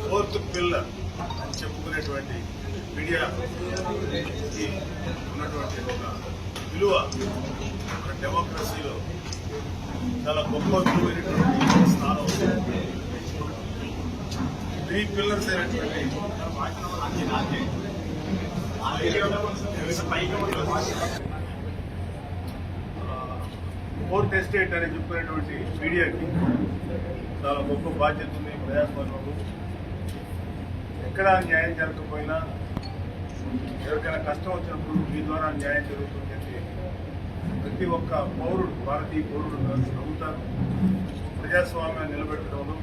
Fourth pillar అని చెప్పుకునేటువంటి media ఉన్నటువంటి ఒక విలువ మన డెమోక్రసీలో చాలా గొప్ప విలువైనటువంటి స్థానం. 3 పిల్లర్స్ అయినటువంటి ఫోర్త్ ఎస్టేట్ అని చెప్పుకునేటువంటి మీడియాకి చాలా గొప్ప బాధ్యత ఉంది. ప్రజాస్వామ్యంలో ఎక్కడ న్యాయం జరగకపోయినా ఎవరికైనా కష్టం వచ్చినప్పుడు మీ ద్వారా న్యాయం జరుగుతుందని ప్రతి ఒక్క పౌరుడు, భారతీయ పౌరుడు నమ్ముతారు. ప్రజాస్వామ్యాన్ని నిలబెట్టడంలో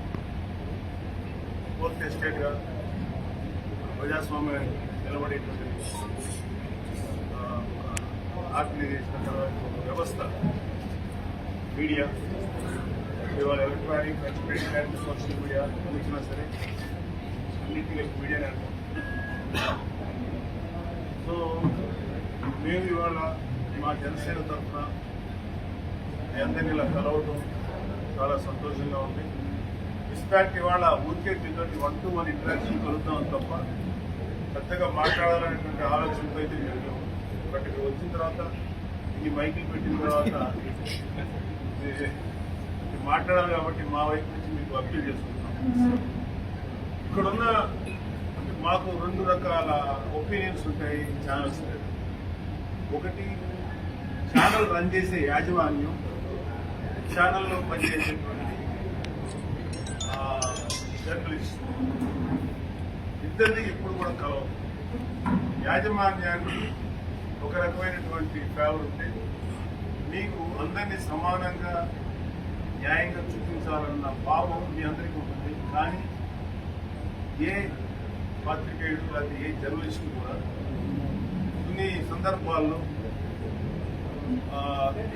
ఫోర్త్ ఎస్టేట్గా ప్రజాస్వామ్యాన్ని నిలబడేటువంటి ఆర్గనైజేషన్ తర్వాత ఒక వ్యవస్థ మీడియా. ఇవాళ electronic, print and social media వచ్చినా సరే అన్నింటినీ మీడియా నేర్పం. సో మేము ఇవాళ మా జనసేన తరఫున మీ అందరినీ ఇలా కలవటం చాలా సంతోషంగా ఉంది. ఇన్ఫ్యాక్ట్ ఇవాళ ఊరికే మీతోటి 1-to-1 ఇంటరాక్షన్ కలుగుతాం తప్ప పెద్దగా మాట్లాడాలనేటువంటి ఆలోచనతో అయితే మేము బట్ ఇక్కడ వచ్చిన తర్వాత ఈ మైకులు పెట్టిన తర్వాత మాట్లాడాలి కాబట్టి మా వైపు నుంచి మీకు అప్పీల్ చేసుకుంటాం. ఇక్కడున్న మాకు 2 రకాల ఒపీనియన్స్ ఉంటాయి ఛానల్స్. ఒకటి ఛానల్ రన్ చేసే యాజమాన్యం, ఛానల్లో పనిచేసేటువంటి జర్నలిస్ట్, ఇద్దరిని ఎప్పుడు కూడా కలవదు. యాజమాన్యానికి ఒక రకమైనటువంటి ఫేవర్ ఉంటే మీకు అందరినీ సమానంగా న్యాయంగా చూపించాలన్న భావం మీ అందరికీ ఉంటుంది. కానీ ఏ పాత్రికేయుడు లేదా ఏ జర్నలిస్టు కూడా కొన్ని సందర్భాల్లో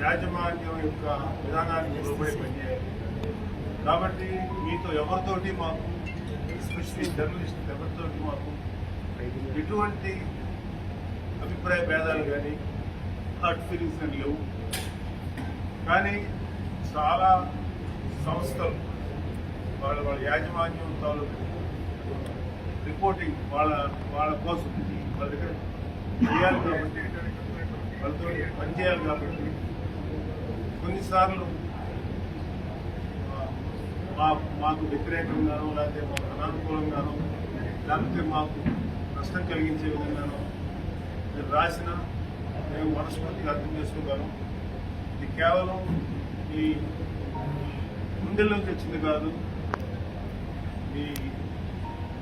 యాజమాన్యం యొక్క విధానానికి లోబడి పనిచేయాలి. కాబట్టి మీతో ఎవరితోటి మాకు, ఎస్పెషల్లీ జర్నలిస్ట్ ఎవరితోటి మాకు ఎటువంటి అభిప్రాయ భేదాలు కానీ హార్ట్ ఫీలింగ్స్ అని లేవు. కానీ చాలా సంస్థలు వాళ్ళ యాజమాన్యం తాలూకు రిపోర్టింగ్ వాళ్ళ కోసం వాళ్ళ దగ్గర చేయాలి కాబట్టి, వాళ్ళతో పనిచేయాలి కాబట్టి కొన్నిసార్లు మాకు వ్యతిరేకంగానో లేకపోతే మాకు అనానుకూలంగానో లేకపోతే మాకు నష్టం కలిగించే విధంగానో మీరు రాసిన మేము మనస్ఫూర్తిగా అర్థం చేసుకోగలం. ఇది కేవలం ఈ గుండెల నుంచి వచ్చింది కాదు, మీ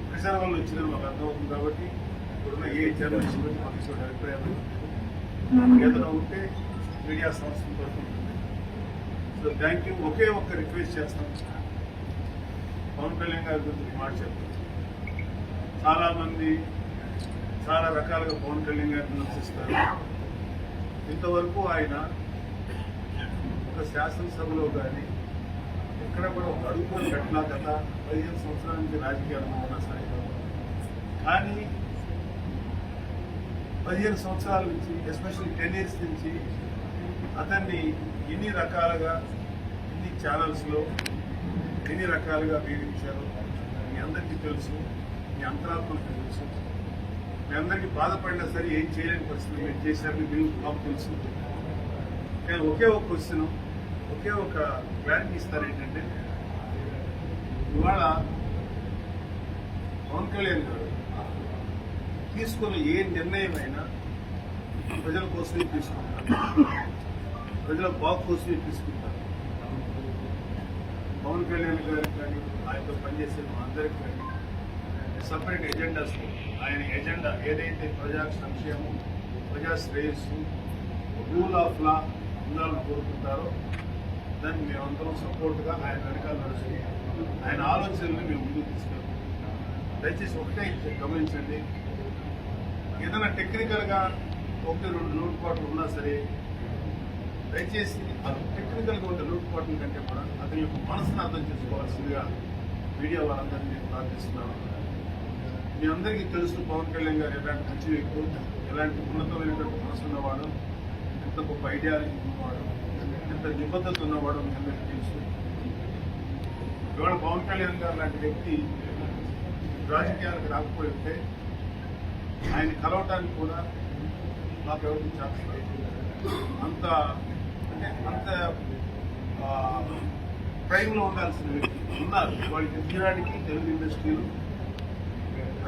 ప్రచారం వల్ల వచ్చిందని మాకు అర్థమవుతుంది. కాబట్టి ఇప్పుడున్న ఏ జర్నలిస్ట్ గురించి మాకు ఇచ్చిన అభిప్రాయాలు ఏదైనా ఉంటే మీడియా సంస్థల తరఫున ఉంటుంది. So thank you. ఒకే ఒక్క రిక్వెస్ట్ చేస్తాం, పవన్ కళ్యాణ్ గారి గురించి మాట చెప్తాం. చాలామంది చాలా రకాలుగా పవన్ కళ్యాణ్ గారిని విమర్శిస్తారు. ఇంతవరకు ఆయన ఒక శాసనసభలో కానీ ఎక్కడ కూడా ఒక అడుగు పెట్టినా గత 15 సంవత్సరాల నుంచి రాజకీయాల్లో ఉన్నా సరే, కానీ 15 సంవత్సరాల నుంచి ఎస్పెషల్లీ 10 years నుంచి అతన్ని ఎన్ని రకాలుగా ఎన్ని ఛానల్స్లో ఎన్ని రకాలుగా వేధించారు మీ అందరికీ తెలుసు, మీ అంతరాత్మకు తెలుసు. మీ అందరికీ బాధపడినా సరే ఏం చేయలేని పరిస్థితులు మీరు చేశారని మీకు మాకు తెలుసు. కానీ ఒకే ఒక క్వశ్చన్, ఒకే ఒక క్లారిటీ ఇస్తారు ఏంటంటే, ఇవాళ పవన్ కళ్యాణ్ గారు తీసుకున్న ఏ నిర్ణయమైనా ప్రజల కోసమే తీసుకుంటారు, ప్రజల బాగు కోసమే తీసుకుంటారు. పవన్ కళ్యాణ్ గారికి కానీ ఆయనతో పనిచేసే మా అందరికి కానీ సపరేట్ ఎజెండాస్, ఆయన ఎజెండా ఏదైతే ప్రజా సంక్షేమం, ప్రజా శ్రేయస్సు, రూల్ ఆఫ్ లా ఉండాలని కోరుకుంటారో దాన్ని మేమందరం సపోర్ట్గా ఆయన వెనకాల నడుస్తూ ఆయన ఆలోచనల్ని మేము ముందుకు తీసుకెళ్తాం. దయచేసి ఒకటే గమనించండి, ఏదైనా టెక్నికల్గా 1-2 లోటుపాట్లు ఉన్నా సరే దయచేసి అది టెక్నికల్గా ఉండే లోటుపాట్ల కంటే కూడా అతని యొక్క మనసును అర్థం చేసుకోవాల్సిందిగా మీడియా వారందరినీ ప్రార్థిస్తున్నాను. మీ అందరికీ తెలుసు పవన్ కళ్యాణ్ గారు ఎలాంటి మంచి వ్యక్తులు, ఎలాంటి ఉన్నతమైనటువంటి మనసు ఉన్నవాడు, ఎంత గొప్ప ఐడియాలజీ ఉన్నవాడు, ఎంత నిబద్ధత ఉన్నవాడు మీ అందరికీ తెలుసు. ఇవాళ పవన్ కళ్యాణ్ గారు లాంటి వ్యక్తి రాజకీయాలకు రాకపోయి ఉంటే ఆయన కలవటానికి కూడా మాకు ఎవరికి ఛాన్స్ లేదు. అంత ప్రైమ్లో ఉండాల్సిన వ్యక్తి ఉన్నారు. వాళ్ళకి తీరానికి తెలుగు ఇండస్ట్రీలో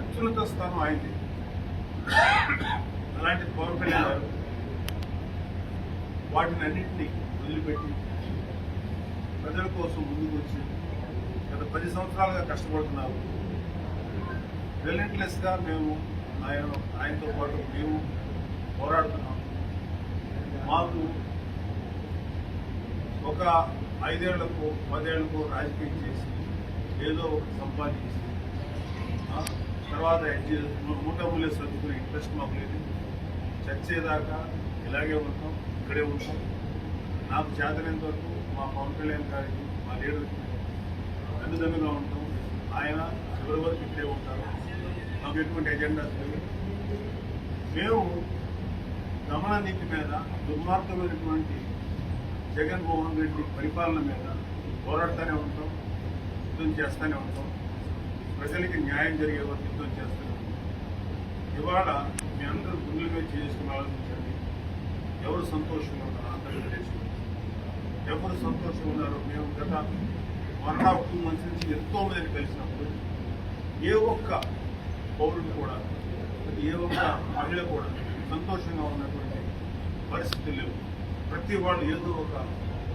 అత్యున్నత స్థానం ఆయనది. అలాంటి పవన్ కళ్యాణ్ గారు వాటిని అన్నింటినీ వదిలిపెట్టి ప్రజల కోసం ముందుకు వచ్చి గత 10 సంవత్సరాలుగా కష్టపడుతున్నారు. రిలెంట్లెస్ గా మేము ఆయనతో పాటు మేము పోరాడుతున్నాం. మాకు ఒక 5 ఏళ్లకు 10 ఏళ్లకు రాజకీయం చేసి ఏదో ఒకటి సంపాదించి తర్వాత మూటములే సర్దుకునే ఇంట్రెస్ట్ మాకు లేదు. చచ్చేదాకా ఇలాగే ఉంటాం, ఇక్కడే ఉంటాం. నాకు చేతనంత వరకు మా పవన్ కళ్యాణ్ గారికి, మా లీడర్కి అన్నిదండుగా ఉంటాం. ఆయన చివరి వరకు ఇక్కడే ఉంటారు. మాకు ఎటువంటి ఎజెండా లేదు. మేము దమన నీతి మీద, దుర్మార్గమైనటువంటి జగన్మోహన్ రెడ్డి పరిపాలన మీద పోరాడుతూనే ఉంటాం, యుద్ధం చేస్తూనే ఉంటాం. ప్రజలకి న్యాయం జరిగే వరకు యుద్ధం చేస్తూనే ఉంటాం. ఇవాళ మీ అందరూ గుండెల మీద చేసుకుని ఆలోచించండి. ఎవరు సంతోషంగా ఉన్నారు ఆంధ్రప్రదేశ్లో? ఎవరు సంతోషంగా ఉన్నారో? మేము గత 1.5 months నుంచి ఎంతో మందిని కలిసినప్పుడు ఏ ఒక్క పౌరుడు కూడా, ఏ ఒక్క మహిళ కూడా సంతోషంగా ఉన్నటువంటి పరిస్థితులు లేవు. ప్రతి వాళ్ళు ఏదో ఒక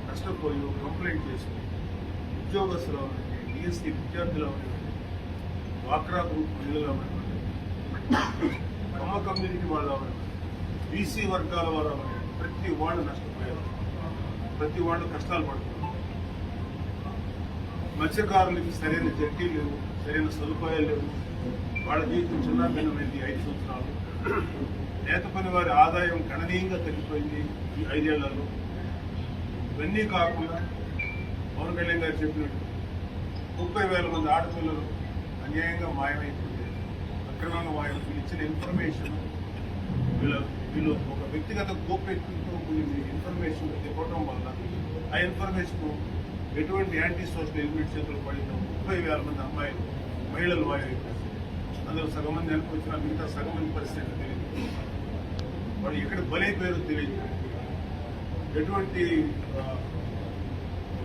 కష్టపోయి కంప్లైంట్ చేసుకుని ఉద్యోగస్తులు ఉన్నటువంటి, డిఎస్సీ విద్యార్థులు ఉన్నటువంటి, డ్వాక్రా గ్రూప్ మహిళలు ఉన్నటువంటి, కమ్మ కమ్యూనిటీ వాళ్ళు ఉన్నటువంటి, బీసీ వర్గాల వారు ఉన్నటువంటి ప్రతి వాళ్ళు నష్టపోయారు. ప్రతి వాళ్ళు కష్టాలు పడుతున్నారు. మత్స్యకారులకి సరైన జట్టి లేవు, సరైన సదుపాయాలు లేవు. వాళ్ళ జీవితం చిన్నాభిన్నమైంది 5 సంవత్సరాలు. నేత పని వారి ఆదాయం గణనీయంగా తగ్గిపోయింది ఈ 5 ఏళ్లలో. ఇవన్నీ కాకుండా పవన్ కళ్యాణ్ గారు చెప్పినట్టు 30,000 మంది ఆడపిల్లలు అన్యాయంగా మాయమైపోయింది, అక్రమంగా మాయమైపోయింది. ఇచ్చిన ఇన్ఫర్మేషన్ వీళ్ళు ఒక వ్యక్తిగత గోప్యతతో కూడిన ఇన్ఫర్మేషన్ ఇవ్వడం వల్ల ఆ ఇన్ఫర్మేషన్ ఎటువంటి యాంటీ సోషల్ ఎలిమెంట్ చేతులు పడిన 30,000 మంది అమ్మాయిలు, మహిళలు మాయమైపోయింది. అందులో సగం మంది అనుకొచ్చిన మిగతా సగం మంది పరిస్థితి తెలియదు. వాళ్ళు ఎక్కడ బలైపోయారో తెలియదు. ఎటువంటి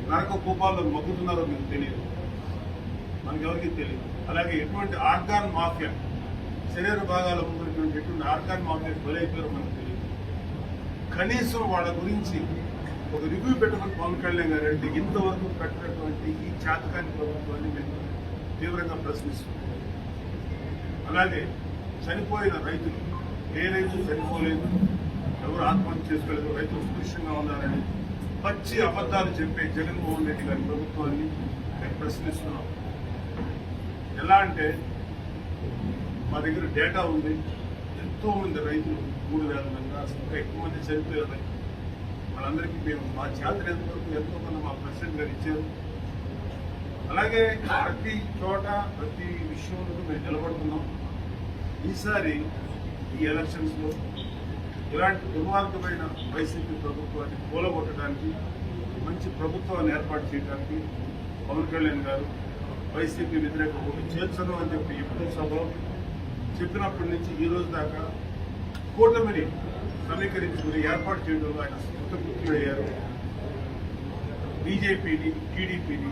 నరక కూపాల్లో మగ్గుతున్నారో మీకు తెలియదు, మనకెవరికి తెలియదు. అలాగే ఎటువంటి ఆర్గాన్ మాఫియా, శరీర భాగాలు అమ్ముకునేటువంటి ఎటువంటి ఆర్గాన్ మాఫియా బలైపోయారో మనకు తెలియదు. కనీసం వాళ్ళ గురించి ఒక రివ్యూ పెట్టుకుని పవన్ కళ్యాణ్ గారు అంటే ఇంతవరకు పెట్టినటువంటి ఈ చేతకాని ప్రభుత్వాన్ని మేము తీవ్రంగా ప్రశ్నిస్తున్నాం. అలాగే చనిపోయిన రైతులు, ఏ రైతు చనిపోలేదు, ఎవరు ఆత్మహత్య చేసుకోలేదు, రైతులు సురక్షంగా ఉన్నారని పచ్చి అబద్ధాలు చెప్పే జగన్మోహన్ రెడ్డి గారి ప్రభుత్వాన్ని మేము ప్రశ్నిస్తున్నాం. ఎలా అంటే మా దగ్గర డేటా ఉంది. ఎంతో మంది రైతులు 3,000 మంది, ఇంకా ఎక్కువ మంది చనిపోయారు రైతులు. వాళ్ళందరికీ మేము మా చేతనంత వరకు ఎంతో మంది మా ప్రెసిడెంట్ గారు ఇచ్చారు. అలాగే ప్రతి చోట ప్రతి విషయంలో మేము నిలబడుతున్నాం. ఈసారి ఈ ఎలక్షన్స్ లో ఇలాంటి దుర్మార్గమైన వైసీపీ ప్రభుత్వాన్ని కూలగొట్టడానికి, మంచి ప్రభుత్వాన్ని ఏర్పాటు చేయడానికి పవన్ కళ్యాణ్ గారు వైసీపీ వ్యతిరేక ఓటు చేర్చను అని చెప్పి ఇప్పుడు సభలో చెప్పినప్పటి నుంచి ఈ రోజు దాకా కూటమిని సమీకరించుకుని ఏర్పాటు చేయడంలో ఆయన కృతకృత్యుడయ్యారు. బీజేపీని, టీడీపీని,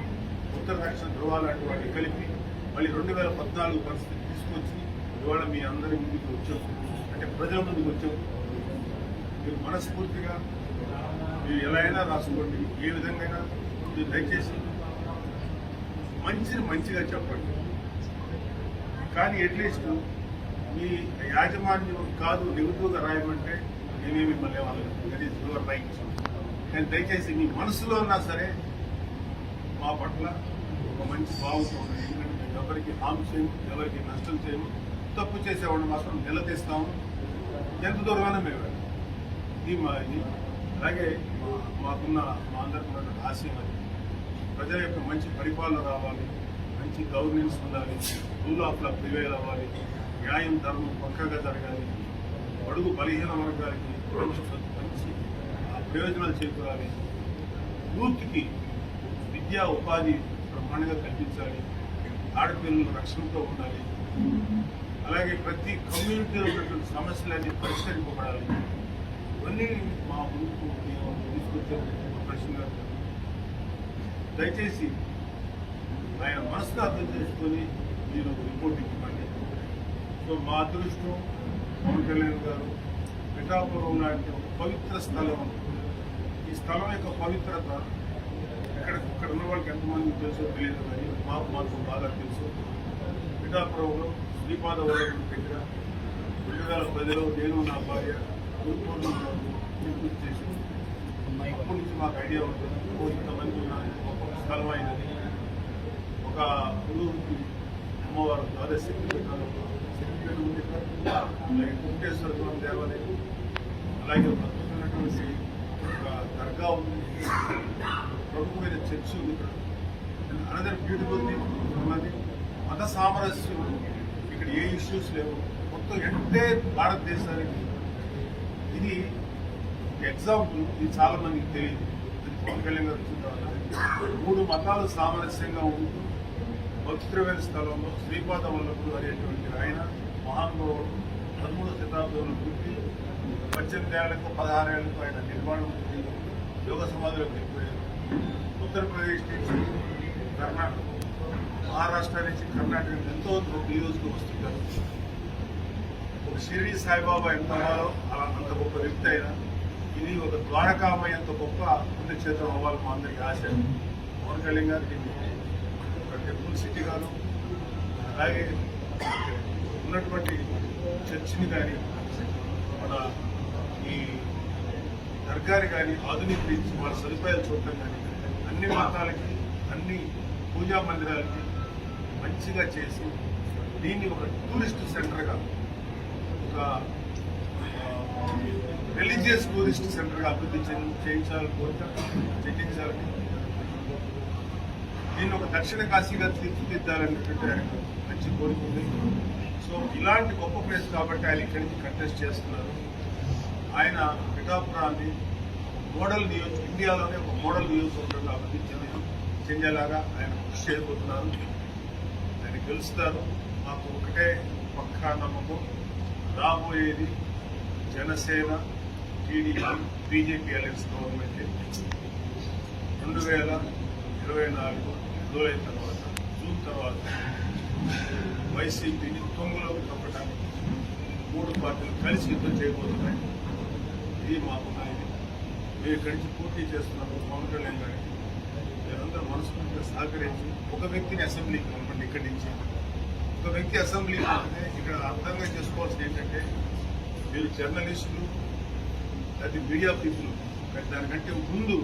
ఉత్తర దక్షిణ ధృవాలాంటి వాటిని కలిపి మళ్ళీ 2014 పరిస్థితి తీసుకొచ్చి ఇవాళ మీ అందరి ముందుకు వచ్చాం, అంటే ప్రజల ముందుకు వచ్చాం. మీరు మనస్ఫూర్తిగా మీరు ఎలా అయినా రాసుకోండి, ఏ విధంగా మీరు దయచేసి మంచిగా చెప్పండి. కానీ అట్లీస్ట్ మీ యాజమాన్యం కాదు నెగిటివ్గా రాయమంటే నేనే మిమ్మల్ని వాళ్ళకి దట్ ఈస్ యువర్ రైట్. కానీ దయచేసి మీ మనసులో ఉన్నా సరే మా పట్ల ఒక మంచి భావంతో ఉండండి. ఎందుకంటే మేము ఎవరికి హామ్ చేయము, ఎవరికి నష్టం చేయము. తప్పు చేసేవాడిని మాత్రం నిలదీస్తాము, ఎంత దూరమైనా మేము ఇది. అలాగే మాకున్న మా అందరికీ ఉన్న ఆశయం అది. ప్రజల యొక్క మంచి పరిపాలన రావాలి, మంచి గవర్నెన్స్ ఉండాలి, రూల్ ఆఫ్ లా ప్రివేల్ అవ్వాలి, న్యాయం ధర్మం పక్కగా జరగాలి, బడుగు బలహీన వర్గాలకి మంచి ప్రయోజనాలు చేకూరాలి, యూత్కి విద్యా ఉపాధి బ్రహ్మాండంగా కల్పించాలి, ఆడపిల్లలు రక్షణతో ఉండాలి, అలాగే ప్రతి కమ్యూనిటీలో ఉన్నటువంటి సమస్యలన్నీ పరిష్కరింపబడాలి. ఇవన్నీ మా ముందుకు మేము తీసుకొచ్చే ఒక ప్రశ్న. దయచేసి ఆయన మనసును అర్థం చేసుకొని మీరు రిపోర్ట్ ఇవ్వండి. సో మా అదృష్టం పవన్ కళ్యాణ్ గారు పిఠాపురం లాంటి ఒక పవిత్ర స్థలం. ఈ స్థలం యొక్క పవిత్రత ఇక్కడ ఉన్న వాళ్ళకి ఎంతమంది తెలుసో తెలియదు, కానీ మాకు బాగా తెలుసు. పిఠాపురంలో శ్రీపాద వల్లభుడి దగ్గర 2010లో నేను నా భార్య గురుపూర్ణం పూర్తి చేసి అప్పటి నుంచి మాకు ఐడియా ఉంటుంది. ఇంతమంది ఉన్న ఒక స్థలం అయినది. ఒక ఊరికి అమ్మవారు ద్వాదశ శక్తిపీఠాలు ఉంది. అలాగే వెంకటేశ్వర స్వామి దేవాలయం, అలాగే ఒక అద్భుతమైనటువంటి ఒక దర్గా ఉంది, ప్రముఖమైన చర్చి ఉంది. ఇక్కడ అనదర్ బ్యూటిఫుల్ థింగ్ ఉన్నది మత సామరస్యం. ఇక్కడ ఏ ఇష్యూస్ లేవు. మొత్తం ఎంటైర్ భారతదేశానికి ఇది ఎగ్జాంపుల్. ఇది చాలా మందికి తెలియదు. ఇది పవన్ కళ్యాణ్ గారు వచ్చిన తర్వాత 3 మతాలు సామరస్యంగా ఉంటూ పవిత్రమైన స్థలంలో శ్రీపాద వల్లభుడు అనేటువంటి ఆయన మహానుభావుడు 13వ శతాబ్దంలో పుట్టి 18 ఏళ్లకు 16 ఏళ్లకు ఆయన నిర్మాణం యోగ సమాధిలోకి వెళ్ళిపోయారు. ఉత్తరప్రదేశ్ నుంచి కర్ణాటక, మహారాష్ట్ర నుంచి కర్ణాటక నుంచి ఎంతో ఈరోజుకు వస్తుంటారు. ఒక షిరిడి సాయిబాబా ఎంత అవ్వాలో అంత గొప్ప వ్యక్తి అయినా ఇది ఒక ద్వారకామయ్య అంత గొప్ప పుణ్యక్షేత్రం అవ్వాలి మా అందరికీ ఆశ. పవన్ కళ్యాణ్ గారు దీన్ని ఒక టెంపుల్ సిటీ గాను, అలాగే ఉన్నటువంటి చర్చిని కానీ మన ఈ దర్గాని కానీ ఆధునీకరించి వాళ్ళ సదుపాయాలు చూడటం కానీ అన్ని మతాలకి అన్ని పూజా మందిరాలకి మంచిగా చేసి దీన్ని ఒక టూరిస్ట్ సెంటర్గా, ఒక రిలీజియస్ టూరిస్ట్ సెంటర్గా అభివృద్ధి చేయించాలని చెల్లించాలని, దీన్ని ఒక దక్షిణ కాశీగా తీర్చిదిద్దాలనేటువంటి ఆయనకు మంచి కోరిక ఉంది. సో ఇలాంటి గొప్ప ప్లేస్ కాబట్టి ఆయన ఇక్కడి నుంచి కంటెస్ట్ చేస్తున్నారు. ఆయన పిఠాపురాన్ని మోడల్ ఇండియాలోనే ఒక మోడల్ నియోజకవర్గంగా అభివృద్ధి చెందేలాగా ఆయన కృషి చేయబోతున్నారు. ఆయన గెలుస్తారు. మాకు ఒకటే పక్కా నమ్మకం, రాబోయేది Janasena, TDP, BJP alliance government 2024 July తర్వాత, జూన్ తర్వాత వైసీపీని తొంగులోకి తప్పడానికి 3 పార్టీలు కలిసి యుద్ధం చేయబోతున్నాయి. ఇది మాకు ఇది మేము ఇక్కడి నుంచి పూర్తి చేస్తున్నాము. పవన్ కళ్యాణ్ గారికి మీరందరూ మనస్ఫూర్తిగా సహకరించి ఒక వ్యక్తిని అసెంబ్లీకి పంపండి. ఇక్కడి నుంచి ఒక వ్యక్తి అసెంబ్లీకి పంపితే ఇక్కడ అర్థంగా చేసుకోవాల్సింది ఏంటంటే, మీరు జర్నలిస్టులు, అది మీడియా పీపుల్, దానికంటే ముందు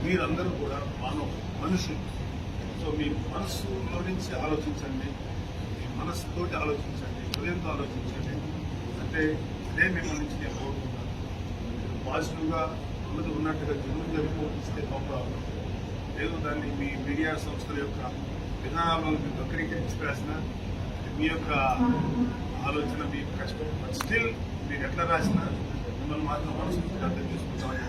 మీరందరూ కూడా మనుషులు. సో మీ మనస్సులో నుంచి ఆలోచించండి, మీ మనస్సుతోటి ఆలోచించండి, హృదయంతో ఆలోచించండి. అంటే ఇదే మిమ్మల్ని నుంచి నేను కోరుకుంటాను. పాజిటివ్గా ఉన్నట్టుగా జరుగుతున్న రిపోర్ట్ ఇస్తే గొప్ప, లేదు దాన్ని మీ మీడియా సంస్థల యొక్క విధానాలను మీరు వక్రీకరించి రాసిన మీ యొక్క ఆలోచన, మీ కష్టం. బట్ స్టిల్ మీరు ఎట్లా రాసినా మిమ్మల్ని మాత్రం మనస్ఫూర్తిగా అర్థం చేసుకుంటామని